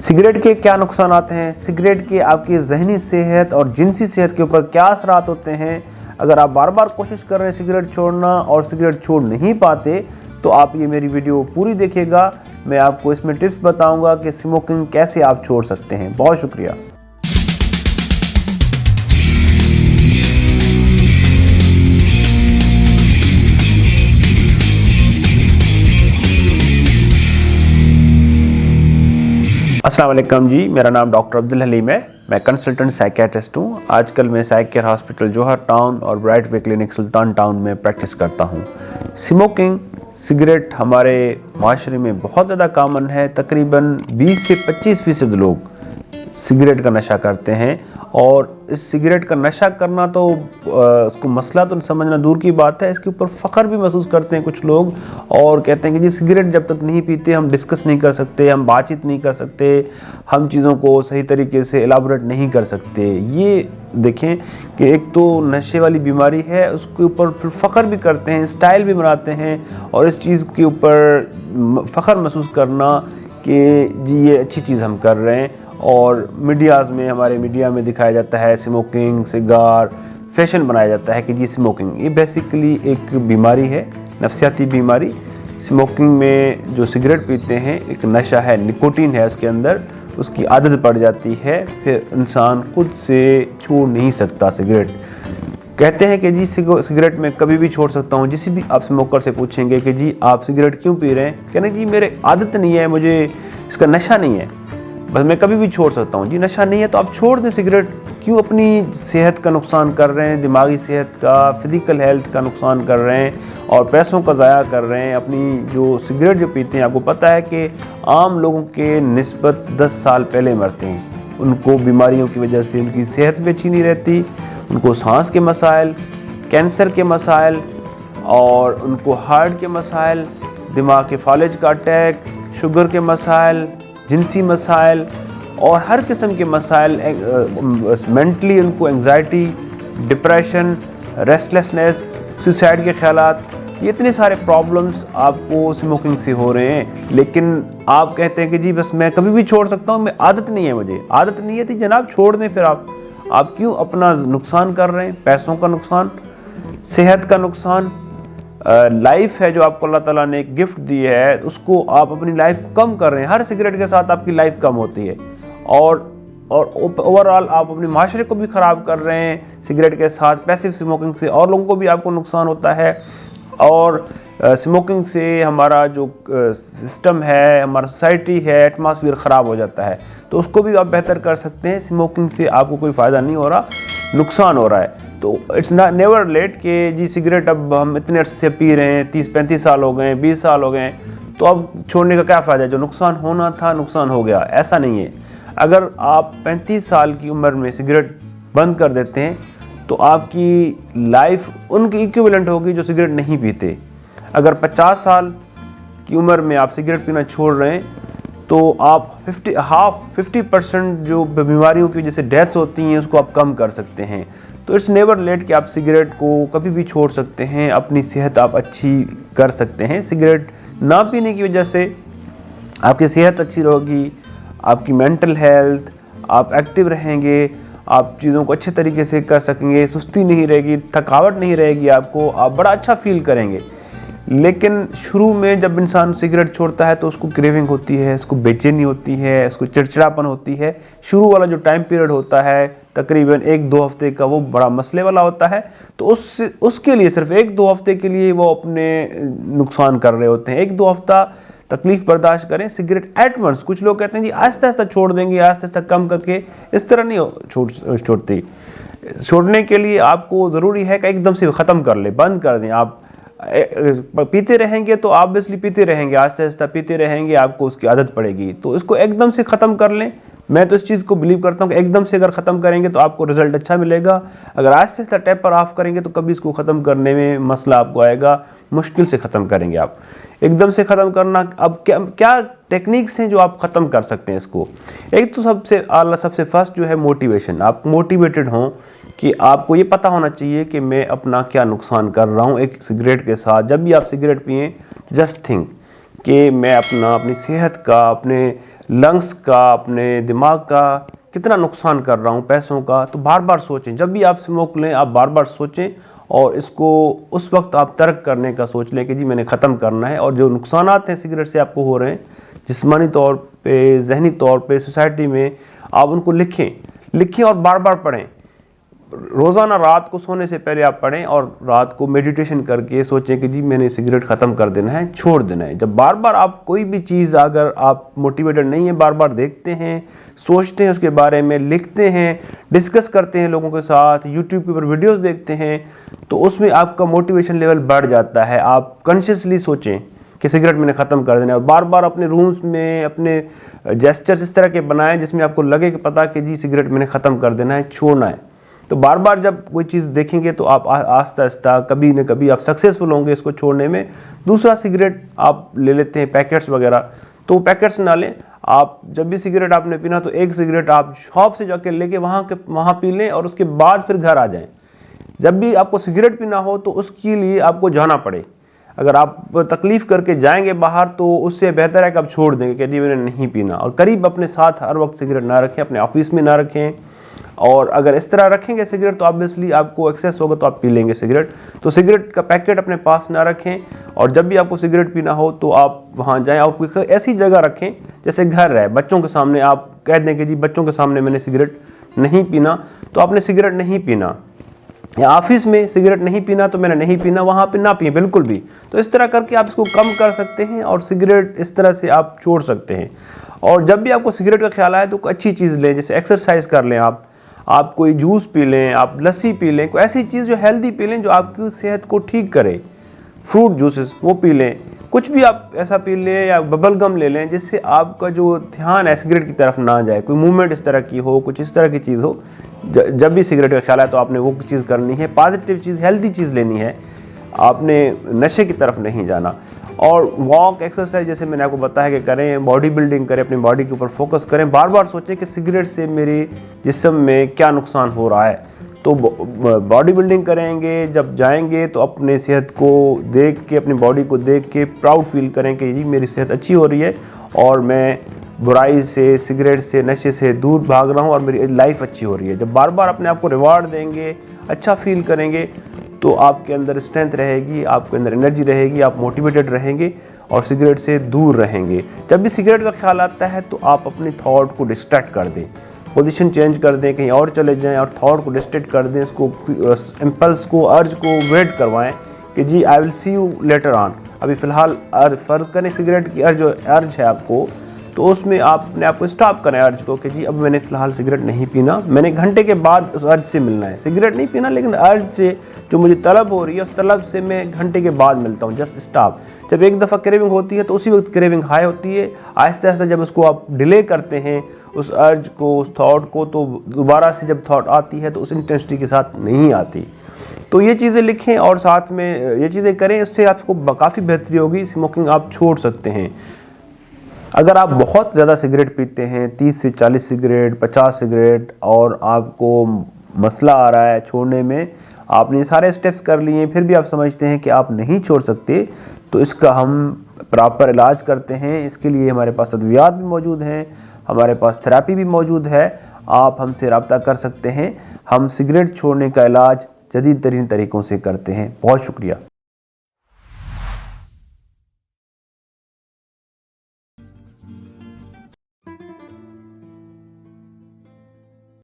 Cigarette के क्या नुकसान आते हैं, सिगरेट के आपकी ज़हनी सेहत और जिनसी सेहत के ऊपर क्या असरात होते हैं। अगर आप बार बार कोशिश कर रहे हैं सिगरेट छोड़ना और सिगरेट छोड़ नहीं पाते तो आप ये मेरी वीडियो पूरी देखिएगा। मैं आपको इसमें टिप्स बताऊंगा कि स्मोकिंग कैसे आप छोड़ सकते हैं। बहुत शुक्रिया। अस्सलाम वालेकुम जी, मेरा नाम डॉक्टर अब्दुल हलीम है। मैं कंसल्टेंट साइकियाट्रिस्ट हूँ। आजकल मैं साइकियर हॉस्पिटल जौहर टाउन और ब्राइट वे क्लिनिक सुल्तान टाउन में प्रैक्टिस करता हूँ। स्मोकिंग सिगरेट हमारे माशरे में बहुत ज़्यादा कॉमन है। तकरीबन 20 से 25% लोग सिगरेट का नशा करते हैं और इस सिगरेट का नशा करना तो उसको मसला तो समझना दूर की बात है, इसके ऊपर फ़ख्र भी महसूस करते हैं कुछ लोग और कहते हैं कि जी सिगरेट जब तक नहीं पीते हम डिस्कस नहीं कर सकते, हम बातचीत नहीं कर सकते, हम चीज़ों को सही तरीके से एलाबोरेट नहीं कर सकते। ये देखें कि एक तो नशे वाली बीमारी है, उसके ऊपर फिर फ़ख्र भी करते हैं, स्टाइल भी बनाते हैं और इस चीज़ के ऊपर फ़ख्र महसूस करना कि जी ये अच्छी चीज़ हम कर रहे हैं। और मीडियाज़ में, हमारे मीडिया में दिखाया जाता है स्मोकिंग, सिगार फैशन बनाया जाता है कि जी स्मोकिंग ये बेसिकली एक बीमारी है, नफसियाती बीमारी। स्मोकिंग में जो सिगरेट पीते हैं एक नशा है, निकोटीन है उसके अंदर, उसकी आदत पड़ जाती है, फिर इंसान खुद से छोड़ नहीं सकता सिगरेट। कहते हैं कि जी सिगरेट मैं कभी भी छोड़ सकता हूँ। जिस भी आप स्मोकर से पूछेंगे कि जी आप सिगरेट क्यों पी रहे हैं, कहने जी मेरे आदत नहीं है, मुझे इसका नशा नहीं है, बस मैं कभी भी छोड़ सकता हूँ। जी नशा नहीं है तो आप छोड़ दें सिगरेट, क्यों अपनी सेहत का नुकसान कर रहे हैं, दिमागी सेहत का, फिज़िकल हेल्थ का नुकसान कर रहे हैं और पैसों का ज़ाया कर रहे हैं। अपनी जो सिगरेट जो पीते हैं, आपको पता है कि आम लोगों के निस्बत 10 साल पहले मरते हैं। उनको बीमारियों की वजह से उनकी सेहत भी अच्छी नहीं रहती, उनको सांस के मसाइल, कैंसर के मसाइल और उनको हार्ट के मसाइल, दिमाग के फालिज का अटैक, शुगर के मसाइल, जिनसी मसाइल और हर किस्म के मसाइल, मेंटली उनको एंग्जाइटी, डिप्रेशन, रेस्टलेसनेस, सुसाइड के ख्यालात, ये इतने सारे प्रॉब्लम्स आपको स्मोकिंग से हो रहे हैं। लेकिन आप कहते हैं कि जी बस मैं कभी भी छोड़ सकता हूँ, मैं आदत नहीं है, मुझे आदत नहीं है। तो जनाब छोड़ दें, फिर आप क्यों अपना नुकसान कर रहे हैं, पैसों का नुकसान, सेहत का नुकसान। लाइफ है जो आपको अल्लाह ताला ने एक गिफ्ट दी है, उसको आप अपनी लाइफ को कम कर रहे हैं। हर सिगरेट के साथ आपकी लाइफ कम होती है और ओवरऑल आप अपने माशरे को भी ख़राब कर रहे हैं सिगरेट के साथ। पैसिव स्मोकिंग से और लोगों को भी आपको नुकसान होता है और स्मोकिंग से हमारा जो सिस्टम है, हमारा सोसाइटी है, एटमॉस्फेयर ख़राब हो जाता है। तो उसको भी आप बेहतर कर सकते हैं। स्मोकिंग से आपको कोई फ़ायदा नहीं हो रहा, नुकसान हो रहा है। तो इट्स नेवर लेट कि जी सिगरेट अब हम इतने अर्से से पी रहे हैं, 30-35 साल हो गए, 20 साल हो गए, तो अब छोड़ने का क्या फ़ायदा है। जो नुकसान होना था नुकसान हो गया, ऐसा नहीं है। अगर आप 35 साल की उम्र में सिगरेट बंद कर देते हैं तो आपकी लाइफ उनकी इक्विवेलेंट होगी जो सिगरेट नहीं पीते। अगर 50 साल की उम्र में आप सिगरेट पीना छोड़ रहे हैं तो आप 50% जो बीमारियों की वजह से डेथ्स होती हैं उसको आप कम कर सकते हैं। तो इट्स नेवर लेट कि आप सिगरेट को कभी भी छोड़ सकते हैं, अपनी सेहत आप अच्छी कर सकते हैं। सिगरेट ना पीने की वजह से आपकी सेहत अच्छी रहेगी, आपकी मेंटल हेल्थ, आप एक्टिव रहेंगे, आप चीज़ों को अच्छे तरीके से कर सकेंगे, सुस्ती नहीं रहेगी, थकावट नहीं रहेगी आपको, आप बड़ा अच्छा फील करेंगे। लेकिन शुरू में जब इंसान सिगरेट छोड़ता है तो उसको क्रेविंग होती है, उसको बेचैनी होती है, उसको चिड़चिड़ापन होती है। शुरू वाला जो टाइम पीरियड होता है तकरीबन 1-2 हफ्ते का, वो बड़ा मसले वाला होता है। तो उसके लिए सिर्फ 1-2 हफ्ते के लिए वो अपने नुकसान कर रहे होते हैं। 1-2 हफ्ता तकलीफ बर्दाश्त करें। सिगरेट एट वंस, कुछ लोग कहते हैं जी आहिस्ता आहिस्ता छोड़ देंगे, आहिस्ता आहिस्ता कम करके, इस तरह नहीं छोड़ती। छोड़ने के लिए आपको ज़रूरी है कि एकदम से ख़त्म कर ले, बंद कर दें। आप पीते रहेंगे तो ऑब्वियसली पीते रहेंगे, आहिस्ता आहिस्ता पीते रहेंगे, आपको उसकी आदत पड़ेगी। तो इसको एकदम से ख़त्म कर लें। मैं तो इस चीज़ को बिलीव करता हूँ कि एकदम से अगर ख़त्म करेंगे तो आपको रिजल्ट अच्छा मिलेगा। अगर आहिस्ता आहिस्ता टेपर ऑफ करेंगे तो कभी इसको ख़त्म करने में मसला आपको आएगा, मुश्किल से ख़त्म करेंगे आप। एकदम से ख़त्म करना, अब क्या टेक्निक्स हैं जो आप ख़त्म कर सकते हैं इसको। एक तो सबसे फर्स्ट जो है मोटिवेशन। आप मोटिवेटेड हों कि आपको ये पता होना चाहिए कि मैं अपना क्या नुकसान कर रहा हूँ एक सिगरेट के साथ। जब भी आप सिगरेट पिएं, जस्ट थिंक कि मैं अपनी सेहत का, अपने लंग्स का, अपने दिमाग का कितना नुकसान कर रहा हूँ, पैसों का। तो बार बार सोचें, जब भी आप स्मोक लें आप बार बार सोचें और इसको उस वक्त आप तर्क करने का सोच लें कि जी मैंने ख़त्म करना है। और जो नुकसानात हैं सिगरेट से आपको हो रहे हैं जिस्मानी तौर पे, जहनी तौर पे, सोसाइटी में, आप उनको लिखें और बार बार पढ़ें। रोज़ाना रात को सोने से पहले आप पढ़ें और रात को मेडिटेशन करके सोचें कि जी मैंने सिगरेट ख़त्म कर देना है, छोड़ देना है। जब बार बार आप कोई भी चीज़, अगर आप मोटिवेटेड नहीं है, बार बार देखते हैं, सोचते हैं उसके बारे में, लिखते हैं, डिस्कस करते हैं लोगों के साथ, यूट्यूब के ऊपर वीडियोस देखते हैं, तो उसमें आपका मोटिवेशन लेवल बढ़ जाता है। आप कॉन्शियसली सोचें कि सिगरेट मैंने ख़त्म कर देना है। बार बार अपने रूम्स में अपने जेस्चर्स इस तरह के बनाएं जिसमें आपको लगे कि पता कि जी सिगरेट मैंने ख़त्म कर देना है, छोड़ना है। तो बार बार जब कोई चीज़ देखेंगे तो आप आस्ता आस्ता कभी न कभी आप सक्सेसफुल होंगे इसको छोड़ने में। दूसरा, सिगरेट आप ले लेते हैं पैकेट्स वगैरह, तो पैकेट्स ना लें। आप जब भी सिगरेट आपने पीना तो एक सिगरेट आप शॉप से जाके लेके वहाँ पी लें और उसके बाद फिर घर आ जाएं। जब भी आपको सिगरेट पीना हो तो उसके लिए आपको जाना पड़े। अगर आप तकलीफ़ करके जाएंगे बाहर तो उससे बेहतर है कि आप छोड़ देंगे कि जी मैंने नहीं पीना। और करीब अपने साथ हर वक्त सिगरेट ना रखें, अपने ऑफिस में ना रखें। और अगर इस तरह रखेंगे सिगरेट तो ऑब्वियसली आपको एक्सेस होगा तो आप पी लेंगे सिगरेट। तो सिगरेट का पैकेट अपने पास ना रखें और जब भी आपको सिगरेट पीना हो तो आप वहाँ जाएं और कोई ऐसी जगह रखें जैसे घर है, बच्चों के सामने आप कह दें कि जी बच्चों के सामने मैंने सिगरेट नहीं पीना, तो आपने सिगरेट नहीं पीना। या ऑफिस में सिगरेट नहीं पीना तो मैंने नहीं पीना, वहाँ पे ना पिए बिल्कुल भी। तो इस तरह करके आप इसको कम कर सकते हैं और सिगरेट इस तरह से आप छोड़ सकते हैं। और जब भी आपको सिगरेट का ख्याल आए तो कोई अच्छी चीज़ लें, जैसे एक्सरसाइज कर लें, आप कोई जूस पी लें, आप लस्सी पी लें, कोई ऐसी चीज़ जो हेल्दी पी लें जो आपकी सेहत को ठीक करे। फ्रूट जूसेस वो पी लें, कुछ भी आप ऐसा पी लें, या बबल गम ले लें जिससे आपका जो ध्यान है सिगरेट की तरफ ना जाए। कोई मूवमेंट इस तरह की हो, कुछ इस तरह की चीज़ हो। जब भी सिगरेट का ख्याल आए तो आपने वो चीज़ करनी है, पॉजिटिव चीज़, हेल्दी चीज़ लेनी है, आपने नशे की तरफ नहीं जाना। और वॉक, एक्सरसाइज जैसे मैंने आपको बताया कि करें, बॉडी बिल्डिंग करें, अपनी बॉडी के ऊपर फोकस करें। बार बार सोचें कि सिगरेट से मेरे जिस्म में क्या नुकसान हो रहा है। तो बॉडी बिल्डिंग करेंगे, जब जाएंगे तो अपने सेहत को देख के, अपनी बॉडी को देख के प्राउड फील करें कि जी मेरी सेहत अच्छी हो रही है और मैं बुराई से, सिगरेट से, नशे से दूर भाग रहा हूँ और मेरी लाइफ अच्छी हो रही है। जब बार बार अपने आप को रिवार्ड देंगे, अच्छा फील करेंगे, तो आपके अंदर स्ट्रेंथ रहेगी, आपके अंदर एनर्जी रहेगी, आप मोटिवेटेड रहेंगे और सिगरेट से दूर रहेंगे। जब भी सिगरेट का ख्याल आता है तो आप अपने थॉट को डिस्ट्रैक्ट कर दें, पोजीशन चेंज कर दें, कहीं और चले जाएं और थॉट को डिस्ट्रैक्ट कर दें। इसको इम्पल्स को, अर्ज को वेट करवाएं कि जी I will see you later on. अभी फ़िलहाल फ़र्ज करें सिगरेट की अर्ज है आपको, तो उसमें आपने आपको स्टॉप करें अर्ज को कि जी अब मैंने फ़िलहाल सिगरेट नहीं पीना, मैंने घंटे के बाद उस अर्ज से मिलना है। सिगरेट नहीं पीना लेकिन अर्ज से जो मुझे तलब हो रही है उस तलब से मैं घंटे के बाद मिलता हूँ, जस्ट स्टॉप। जब एक दफ़ा क्रेविंग होती है तो उसी वक्त क्रेविंग हाई होती है। आहिस्ता आहिस्ता जब उसको आप डिले करते हैं, उस अर्ज को, उस थॉट को, तो दोबारा से जब थॉट आती है तो उस इंटेंसिटी के साथ नहीं आती। तो ये चीज़ें लिखें और साथ में ये चीज़ें करें, इससे आपको काफ़ी बेहतरी होगी। स्मोकिंग आप छोड़ सकते हैं। अगर आप बहुत ज़्यादा सिगरेट पीते हैं, 30 से 40 सिगरेट, 50 सिगरेट, और आपको मसला आ रहा है छोड़ने में, आपने सारे स्टेप्स कर लिए, फिर भी आप समझते हैं कि आप नहीं छोड़ सकते, तो इसका हम प्रॉपर इलाज करते हैं। इसके लिए हमारे पास अद्वियात भी मौजूद हैं, हमारे पास थेरेपी भी मौजूद है। आप हमसे रब्ता कर सकते हैं। हम सिगरेट छोड़ने का इलाज जदीद तरीन तरीक़ों से करते हैं। बहुत शुक्रिया।